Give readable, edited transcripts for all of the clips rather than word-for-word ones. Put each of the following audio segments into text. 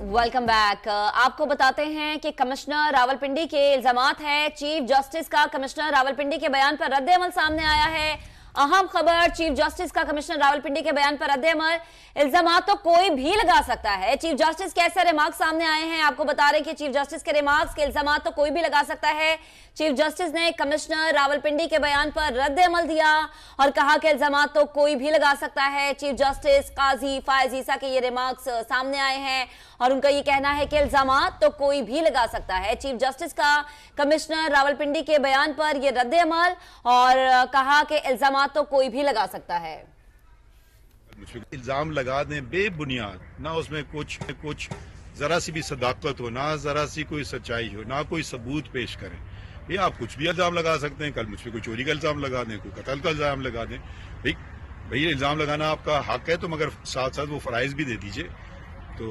Welcome back. आपको बताते हैं कि कमिश्नर रावलपिंडी के इल्जामात है। चीफ जस्टिस का कमिश्नर रावलपिंडी के बयान पर रद्द-ए-अमल सामने आया है। अहम खबर, चीफ जस्टिस का कमिश्नर रावलपिंडी के बयान पर रद्द-ए-अमल। इल्जामात तो कोई भी लगा सकता है। चीफ जस्टिस के ऐसे रिमार्क्स सामने आए हैं। आपको बता रहे हैं कि चीफ जस्टिस के रिमार्क्स के इल्जामात तो कोई भी लगा सकता है। चीफ जस्टिस ने कमिश्नर रावलपिंडी के बयान पर रद्द-ए-अमल दिया और कहा कि इल्जामात तो कोई भी लगा सकता है। चीफ जस्टिस काजी फायज ईसा के ये रिमार्क्स सामने आए हैं और उनका ये कहना है कि इल्जामात तो कोई भी लगा सकता है। चीफ जस्टिस का कमिश्नर रावलपिंडी के बयान पर ये रद्द-ए-अमल और कहा कि इल्जामात तो कोई भी लगा सकता है। इल्जाम लगा दें बेबुनियाद, ना उसमें कुछ जरा सी भी सदाकत हो, ना जरा सी कोई सच्चाई हो, ना कोई सबूत पेश करें। ये आप कुछ भी इल्जाम लगा सकते हैं। कल मुझ पर कोई चोरी का इल्जाम लगा दें, कोई कत्ल का इल्जाम लगा दें। भाई इल्जाम लगाना आपका हक है, तो मगर साथ साथ वो फराइज भी दे दीजिए, तो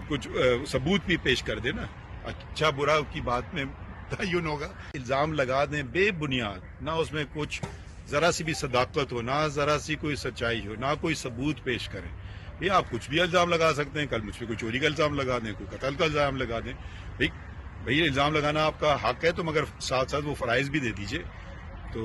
कुछ सबूत भी पेश कर देना। अच्छा बुरा की बात में तयन होगा। इल्जाम लगा दें बेबुनियाद, ना उसमें कुछ जरा सी भी सदाकत हो, ना जरा सी कोई सच्चाई हो, ना कोई सबूत पेश करें। ये आप कुछ भी इल्जाम लगा सकते हैं। कल मुझ पर कोई चोरी का इल्जाम लगा दें, कोई कत्ल का इल्जाम लगा दें। भाई इल्जाम लगाना आपका हक है, तो मगर साथ साथ वो फराइज भी दे दीजिए, तो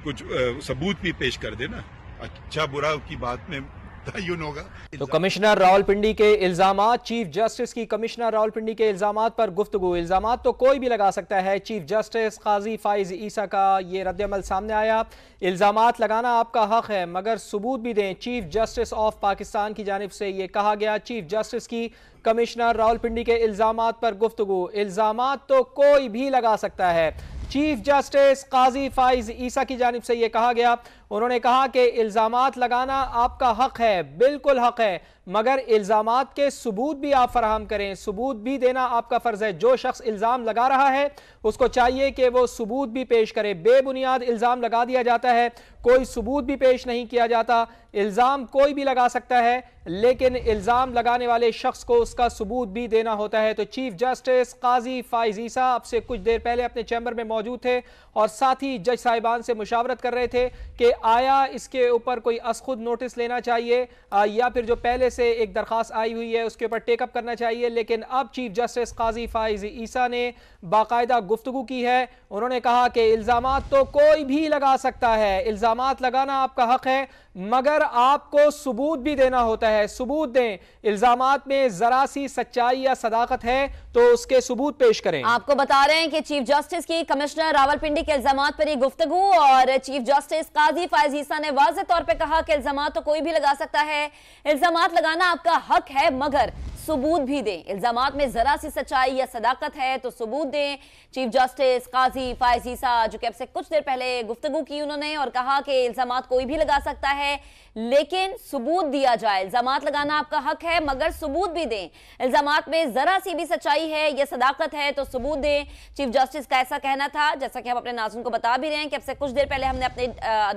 कुछ सबूत भी पेश कर देना। अच्छा बुरा की बात में तयन होगा। तो कमिश्नर रावलपिंडी के इल्जामात, चीफ जस्टिस की कमिश्नर रावलपिंडी के इल्जामात पर गुफ्तगू। इल्जामात तो कोई भी लगा सकता है। चीफ जस्टिस काजी फायज ईसा का ये रद्द-ए-अमल सामने आया। इल्जामात लगाना आपका हक है, मगर सबूत भी दें। चीफ जस्टिस ऑफ पाकिस्तान की जानिब से ये कहा गया। चीफ जस्टिस की कमिश्नर रावलपिंडी के इल्जामात पर गुफ्तगू। इल्जामात तो कोई भी लगा सकता है। चीफ जस्टिस काजी फायज ईसा की जानिब से यह कहा गया। उन्होंने कहा कि इल्जामात लगाना आपका हक है, बिल्कुल हक है, मगर इल्जामात के सबूत भी आप फराहम करें। सबूत भी देना आपका फर्ज है। जो शख्स इल्जाम लगा रहा है उसको चाहिए कि वो सबूत भी पेश करे। बेबुनियाद इल्जाम लगा दिया जाता है, कोई सबूत भी पेश नहीं किया जाता। इल्जाम कोई भी लगा सकता है, लेकिन इल्जाम लगाने वाले शख्स को उसका सबूत भी देना होता है। तो चीफ जस्टिस काजी फायज ईसा अब से कुछ देर पहले अपने चैम्बर में मौजूद थे और साथ ही जज साहिबान से मुशावरत कर रहे थे कि आया इसके ऊपर कोई असखुद नोटिस लेना चाहिए या फिर जो पहले से एक दरखास्त आई हुई है उसके ऊपर टेकअप करना चाहिए। लेकिन अब चीफ जस्टिस काजी फायज ईसा ने बाकायदा गुफ्तगू की है। उन्होंने कहा कि इल्जामात तो कोई भी लगा सकता है, इल्जामात लगाना आपका हक है, मगर आपको सबूत भी देना होता है। सबूत दें। इल्जामात में जरा सी सच्चाई या सदाकत है तो उसके सबूत पेश करें। आपको बता रहे हैं कि चीफ जस्टिस की कमिश्नर रावलपिंडी के इल्जामात पर ये गुफ्तगू और चीफ जस्टिस काजी फायज ईसा ने वाज़ेह तौर पे कहा कि इल्जामात तो कोई भी लगा सकता है। इल्जामात लगाना आपका हक है, मगर सबूत भी दें। इल्जामात में जरा सी सच्चाई या सदाकत है तो सबूत दें। चीफ जस्टिस काजी फायज ईसा जो कि अब से कुछ देर पहले गुफ्तगू की उन्होंने और कहा कि इल्जामात कोई भी लगा सकता है, लेकिन सबूत दिया जाए। इल्जामात लगाना आपका हक है, मगर सबूत भी दें। इल्जामात में जरा सी भी सच्चाई है या सदाकत है तो सबूत दें। चीफ जस्टिस का ऐसा कहना था, जैसा कि हम अपने नाज़रीन को बता भी रहे हैं कि अब से कुछ देर पहले हमने अपने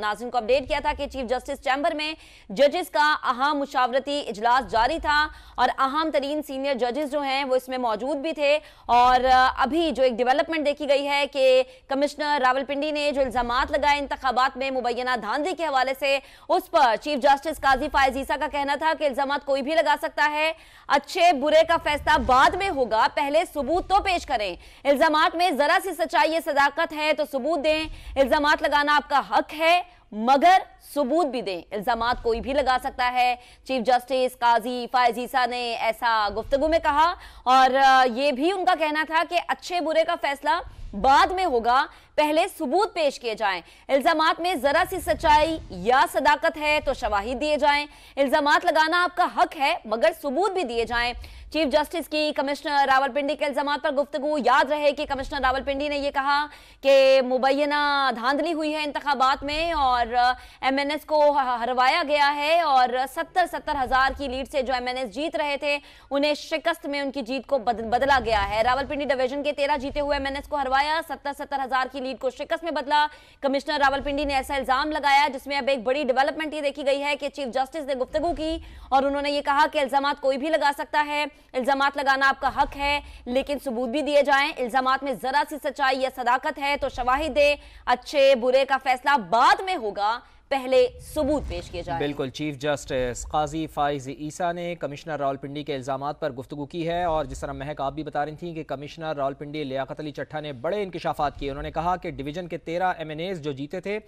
नाज़रीन को अपडेट किया था कि चीफ जस्टिस चैम्बर में जजेस का अहम मुशावरती इजलास जारी था और अहम तरीन सीनियर जजेस जो हैं वो इसमें मौजूद भी थे। और अभी जो एक डेवलपमेंट देखी गई है कि कमिश्नर रावलपिंडी ने जो इल्जामात लगाए इंतखाबात में मुबैना धांधली के हवाले से, उस पर चीफ जस्टिस काजी फायज ईसा का कहना था कि इल्जामात कोई भी लगा सकता है, अच्छे बुरे का फैसला बाद में होगा, पहले सबूत तो पेश करें। इल्जामात में जरा सी सच्चाई या सदाकत है तो सबूत दें। इल्जामात लगाना आपका हक है, मगर सबूत भी दें। इल्जामात कोई भी लगा सकता है। चीफ जस्टिस काजी फायज ईसा ने ऐसा गुफ्तगू में कहा और यह भी उनका कहना था कि अच्छे बुरे का फैसला बाद में होगा, पहले सबूत पेश किए जाएं। इल्जामात में जरा सी सच्चाई या सदाकत है तो शवाहिद दिए जाएं। इल्जामात लगाना आपका हक है, मगर सबूत भी दिए जाएं। चीफ जस्टिस की कमिश्नर रावलपिंडी के इल्जामात पर गुफ्तगू। याद रहे कि कमिश्नर रावलपिंडी ने यह कहा कि मुबैना धांधली हुई है इंतखाबात में और एमएनएस को हरवाया गया है और 70-70 हजार की लीड से जो एमएनएस जीत रहे थे उन्हें शिकस्त में उनकी जीत को बदला गया है। रावलपिंडी डिवीजन के 13 जीते हुए एमएनएस को हरवाया, 70-70 हजार की लीड को शिकस्त में बदला। कमिश्नर रावलपिंडी ने ऐसा इल्जाम लगाया, जिसमें अब एक बड़ी डेवलपमेंट ये देखी गई है कि चीफ जस्टिस ने गुफ्तगू की और उन्होंने ये कहा कि इल्जामात कोई भी लगा सकता है, इल्जामात लगाना आपका हक है, लेकिन सबूत भी दिए जाएं। इल्जामात में जरा सी सच्चाई या सदाकत है तो शवाहिद दे। अच्छे बुरे का फैसला बाद में होगा, पहले सबूत पेश किए जाए। बिल्कुल, चीफ जस्टिस काजी फाइज ईसा ने कमिश्नर रावलपिंडी के इल्जामात पर गुफ्तगू की है और जिस तरह महक आप भी बता रही थी कि कमिश्नर रावलपिंडी लियाकत अली चट्टा ने बड़े इंकशाफात किए। उन्होंने कहा कि डिवीजन के 13 MNAs जो जीते थे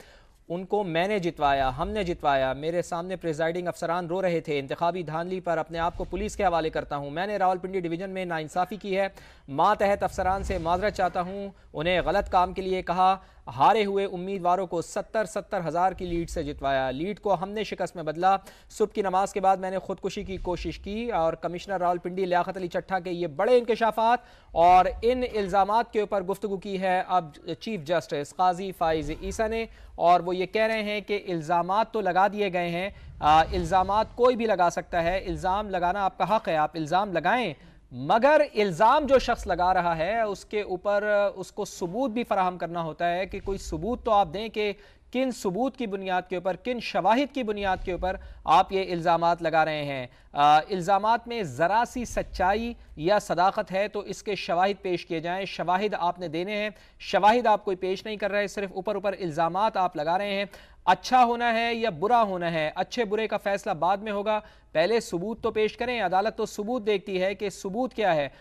उनको मैंने जितवाया, हमने जितवाया, मेरे सामने प्रिजाइडिंग अफसरान रो रहे थे, इंतखाबी धांधली पर अपने आप को पुलिस के हवाले करता हूँ, मैंने रावलपिंडी डिवीजन में नाइंसाफ़ी की है, मातहत अफसरान से माजरत चाहता हूँ, उन्हें गलत काम के लिए कहा, हारे हुए उम्मीदवारों को 70-70 हज़ार की लीड से जितवाया, लीड को हमने शिकस्त में बदला, सुबह की नमाज के बाद मैंने खुदकुशी की कोशिश की। और कमिश्नर रावलपिंडी लियाकत अली चट्टा के ये बड़े इंकशाफात और इन इल्ज़ामात के ऊपर गुफ्तगू की है अब चीफ जस्टिस काजी फाइज ईसा ने, और वो ये कह रहे हैं कि इल्ज़ामात तो लगा दिए गए हैं, इल्ज़ामात कोई भी लगा सकता है, इल्ज़ाम लगाना आपका हक़ है, आप इल्ज़ाम लगाएं, मगर इल्ज़ाम जो शख्स लगा रहा है उसके ऊपर उसको सबूत भी फराहम करना होता है कि कोई सबूत तो आप दें कि किन सबूत की बुनियाद के ऊपर, किन शवाहिद की बुनियाद के ऊपर आप ये इल्ज़ामात लगा रहे हैं। इल्ज़ामात में ज़रा सी सच्चाई या सदाकत है तो इसके शवाहिद पेश किए जाएं, शवाहिद आपने देने हैं, शवाहिद आप कोई पेश नहीं कर रहे, सिर्फ ऊपर ऊपर इल्ज़ामात आप लगा रहे हैं। अच्छा होना है या बुरा होना है, अच्छे बुरे का फैसला बाद में होगा, पहले सबूत तो पेश करें। अदालत तो सबूत देखती है कि सबूत क्या है,